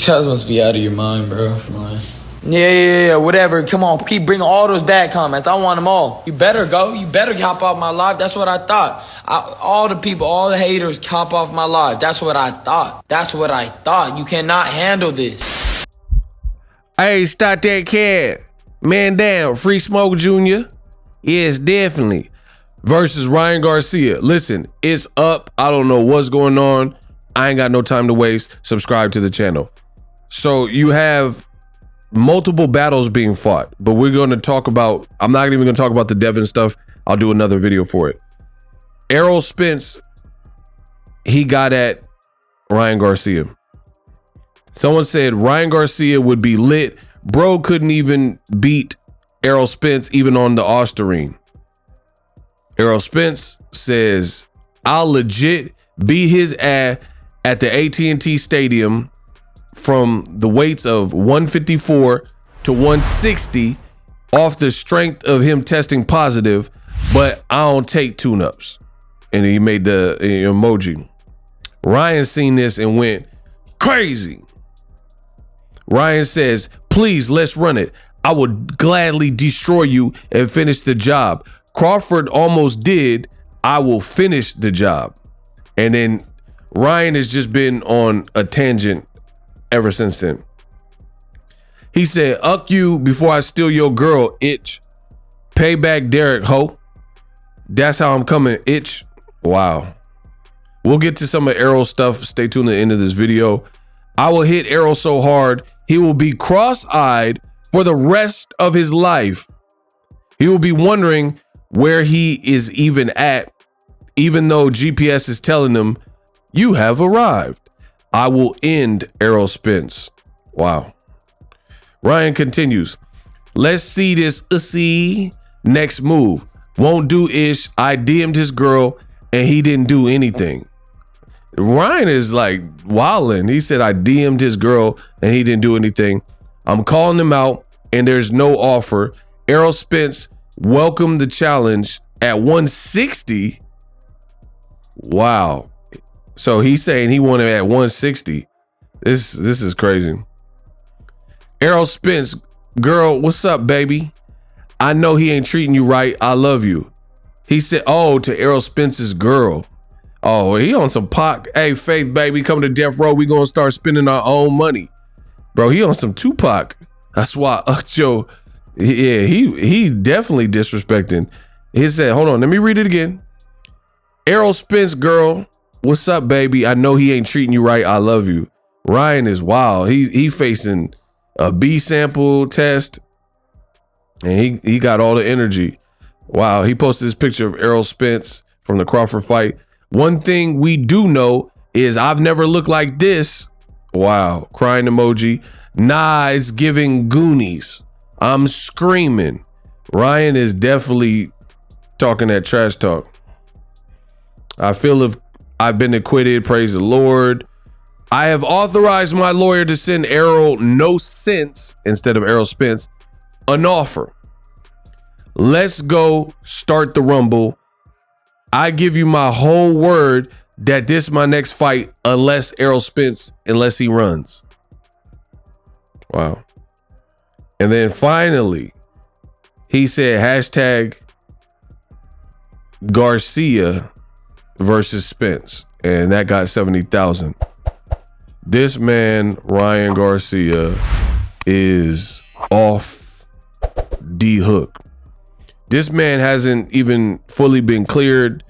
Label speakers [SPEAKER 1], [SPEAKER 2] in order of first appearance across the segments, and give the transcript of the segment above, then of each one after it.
[SPEAKER 1] guys must be out of your mind, bro. Yeah, whatever. Come on, keep bringing all those bad comments. I want them all. You better go. You better hop off my live. That's what I thought. All the people, all the haters, hop off my live. That's what I thought. You cannot handle this.
[SPEAKER 2] Hey, stop that cat. Man down. Free Smoke Jr. Yes, definitely. Versus Ryan Garcia. Listen, it's up. I don't know what's going on. I ain't got no time to waste. Subscribe to the channel. So you have multiple battles being fought, but we're going to talk about, I'm not even going to talk about the Devin stuff. I'll do another video for it. Errol Spence, he got at Ryan Garcia. Someone said Ryan Garcia would be lit. Bro couldn't even beat Errol Spence even on the Osterine. Errol Spence says, I'll legit beat his ass at the AT&T Stadium from the weights of 154 to 160 off the strength of him testing positive, but I don't take tune-ups. And he made the emoji. Ryan seen this and went crazy. Ryan says, please, let's run it. I would gladly destroy you and finish the job. Crawford almost did. I will finish the job. And then Ryan has just been on a tangent ever since then. He said, "Uck you before I steal your girl, itch. Payback Derek, ho. That's how I'm coming, itch." Wow. We'll get to some of Errol's stuff. Stay tuned to the end of this video. I will hit Errol so hard, he will be cross-eyed for the rest of his life. He will be wondering where he is even at, even though GPS is telling him, you have arrived. I will end Errol Spence. Wow. Ryan continues. Let's see this next move. Won't do ish. I DM'd his girl and he didn't do anything. Ryan is like wilding. He said I DM'd his girl and he didn't do anything. I'm calling him out and there's no offer. Errol Spence welcomed the challenge at 160. Wow. So he's saying he wanted at 160. This is crazy. Errol Spence, girl, what's up, baby? I know he ain't treating you right. I love you. He said, oh, to Errol Spence's girl. Oh, he on some Pac. Hey, Faith, baby, come to death row. We gonna start spending our own money. Bro, he on some Tupac. That's why Joe, yeah, he definitely disrespecting. He said, hold on, let me read it again. Errol Spence, girl, what's up, baby? I know he ain't treating you right. I love you. Ryan is wild. He facing a B sample test, and he got all the energy. Wow. He posted this picture of Errol Spence from the Crawford fight. One thing we do know is I've never looked like this. Wow. Crying emoji. Nah, it's giving Goonies. I'm screaming. Ryan is definitely talking that trash talk. I feel if I've been acquitted, praise the Lord. I have authorized my lawyer to send Errol No Sense, instead of Errol Spence, an offer. Let's go start the rumble. I give you my whole word that this is my next fight, unless Errol Spence, unless he runs. Wow. And then finally, he said hashtag Garcia versus Spence, and that got 70,000. This man, Ryan Garcia, is off the hook. This man hasn't even fully been cleared.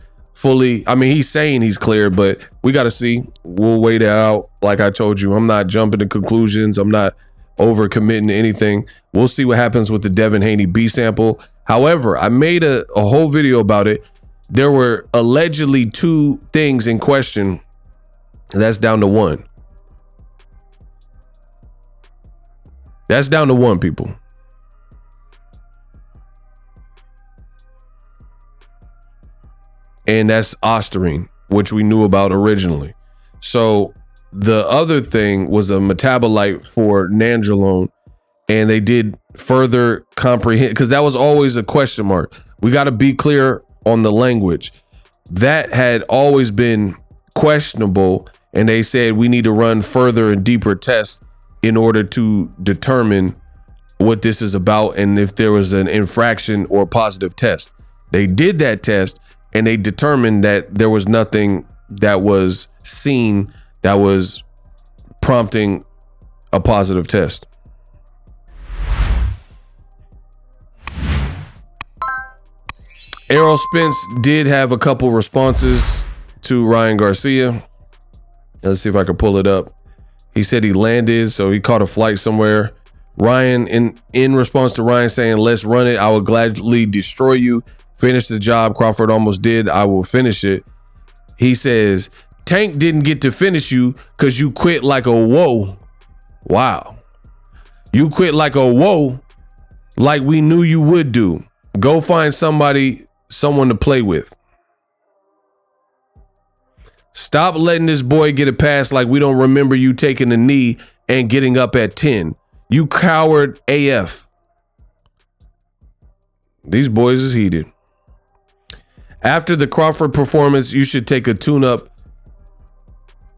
[SPEAKER 2] I mean, he's saying he's cleared, but we got to see. We'll wait it out. Like I told you, I'm not jumping to conclusions. I'm not overcommitting to anything. We'll see what happens with the Devin Haney B sample. However, I made a whole video about it. There were allegedly 2 things in question. That's down to 1. That's down to 1, people. And that's Osterine, which we knew about originally. So the other thing was a metabolite for nandrolone, and they did further comprehend, because that was always a question mark. We got to be clear on the language. That had always been questionable, and they said we need to run further and deeper tests in order to determine what this is about and if there was an infraction or positive test. They did that test and they determined that there was nothing that was seen that was prompting a positive test. Errol Spence did have a couple responses to Ryan Garcia. Let's see if I can pull it up. He said he landed, so he caught a flight somewhere. Ryan, in response to Ryan saying, "Let's run it. I will gladly destroy you. Finish the job Crawford almost did. I will finish it." He says, "Tank didn't get to finish you because you quit like a whoa." Wow. You quit like a whoa, like we knew you would do. Go find someone to play with. Stop letting this boy get a pass like we don't remember you taking a knee and getting up at 10. You coward AF. These boys is heated. After the Crawford performance, you should take a tune-up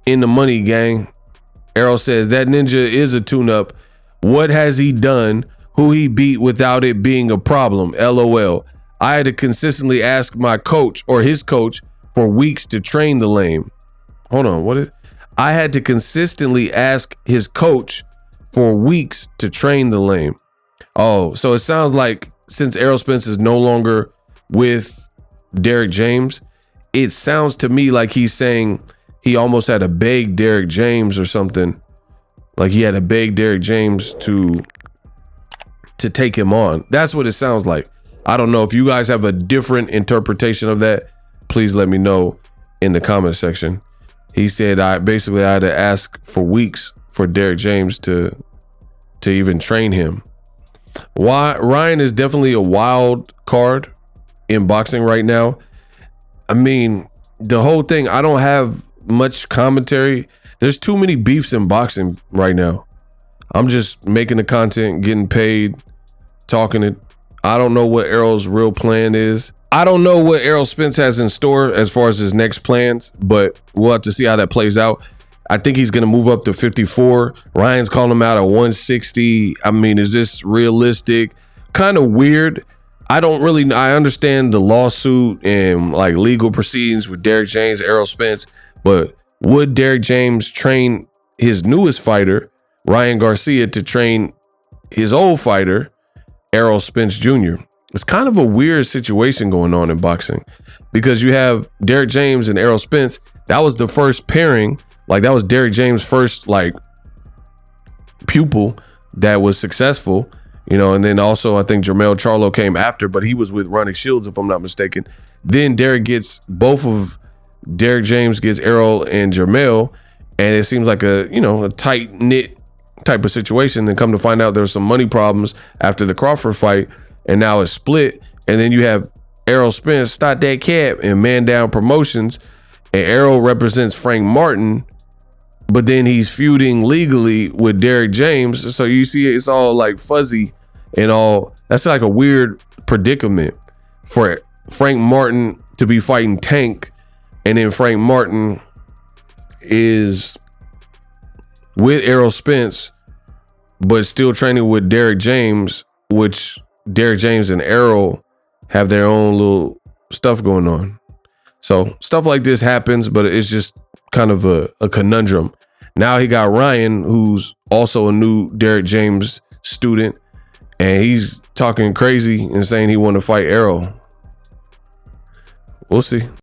[SPEAKER 2] in the money, gang. Errol says that ninja is a tune-up. What has he done? Who he beat without it being a problem? LOL. I had to consistently ask my coach or his coach for weeks to train the lame. Hold on, I had to consistently ask his coach for weeks to train the lame. Oh, so it sounds like since Errol Spence is no longer with Derrick James, it sounds to me like he's saying he almost had to beg Derrick James or something. Like he had to beg Derrick James to take him on. That's what it sounds like. I don't know if you guys have a different interpretation of that. Please let me know in the comment section. He said I had to ask for weeks for Derrick James to even train him. Why Ryan is definitely a wild card in boxing right now. I mean, the whole thing, I don't have much commentary. There's too many beefs in boxing right now. I'm just making the content, getting paid, talking it. I don't know what Errol's real plan is. I don't know what Errol Spence has in store as far as his next plans, but we'll have to see how that plays out. I think he's going to move up to 54. Ryan's calling him out at 160. I mean, is this realistic? Kind of weird. I understand the lawsuit and like legal proceedings with Derrick James, Errol Spence, but would Derrick James train his newest fighter, Ryan Garcia, to train his old fighter, Errol Spence Jr.? It's kind of a weird situation going on in boxing because you have Derrick James and Errol Spence. That was the first pairing. Like that was Derrick James' first like pupil that was successful, and then also I think Jermell Charlo came after, but he was with Ronnie Shields, if I'm not mistaken. Then Derrick James gets Errol and Jermell, and it seems like a tight knit type of situation. Then come to find out there was some money problems after the Crawford fight, and now it's split. And then you have Errol Spence, Stop That Cap, and Man Down Promotions, and Errol represents Frank Martin, but then he's feuding legally with Derrick James. So you see, it's all like fuzzy and all. That's like a weird predicament for Frank Martin to be fighting Tank, and then Frank Martin is with Errol Spence, but still training with Derrick James, which Derrick James and Errol have their own little stuff going on. So stuff like this happens, but it's just kind of a conundrum. Now he got Ryan, who's also a new Derrick James student, and he's talking crazy and saying he want to fight Errol. We'll see.